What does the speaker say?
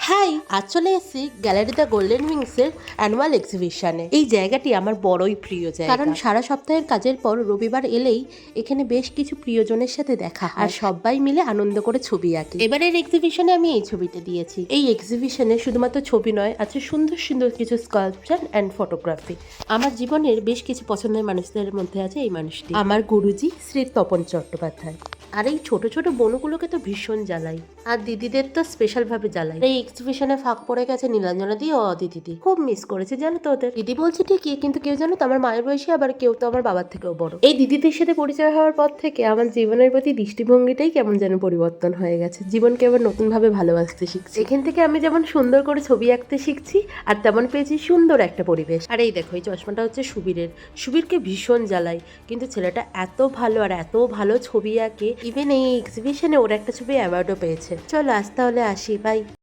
High, আজ চলে এসেছি গ্যালারি দ্য গোল্ডেন উইংসের অ্যানুয়াল এক্সিবিশনে। এই জায়গাটি আমার বড়ই প্রিয় জায়গা, কারণ সারা সপ্তাহের কাজের পর রবিবার এলেই এখানে বেশ কিছু প্রিয়জনের সাথে দেখা হয় আর সবাই মিলে আনন্দ করে ছবি আঁকি। এবারের এক্সিবিশনে আমি এই ছবিটা দিয়েছি। এই এক্সিবিশনে শুধুমাত্র ছবি নয়, আছে সুন্দর সুন্দর কিছু স্কাল্পচার অ্যান্ড ফটোগ্রাফি। আমার জীবনের বেশ কিছু পছন্দের মানুষদের মধ্যে আছে এই মানুষটি, আমার গুরুজি শ্রী তপন চট্টোপাধ্যায়। আর এই ছোট ছোট বনুগুলোকে তো ভীষণ জ্বালাই, আর দিদিদের তো স্পেশাল ভাবে জ্বালাই। এই এক্সিবিশনে ফাঁক পড়ে গেছে নীলাঞ্জনা দি ও অদিতি দি। খুব মিস করেছি জানো তো ওদের। দিদি বলছে ঠিকই, কিন্তু কেউ জানো তো আমার মায়ের বয়সী, আবার কেউ তো আমার বাবার থেকেও বড়। এই দিদিদের সাথে পরিচয় হওয়ার পর থেকে আমার জীবনের প্রতি দৃষ্টিভঙ্গিটাই কেমন যেন পরিবর্তন হয়ে গেছে। জীবনকে আবার নতুন ভাবে ভালোবাসতে শিখছি। এখান থেকে আমি যেমন সুন্দর করে ছবি আঁকতে শিখছি, আর তেমন পেয়েছি সুন্দর একটা পরিবেশ। আর এই দেখো, এই চশমাটা হচ্ছে সুবীরের। সুবীরকে ভীষণ জ্বালাই, কিন্তু ছেলেটা এত ভালো আর এত ভালো ছবি আঁকে। ইভেন এই এক্সিবিশনে ওর একটা ছবি অ্যাওয়ার্ডও পেয়েছে। চলো আজ তাহলে আসি, বাই।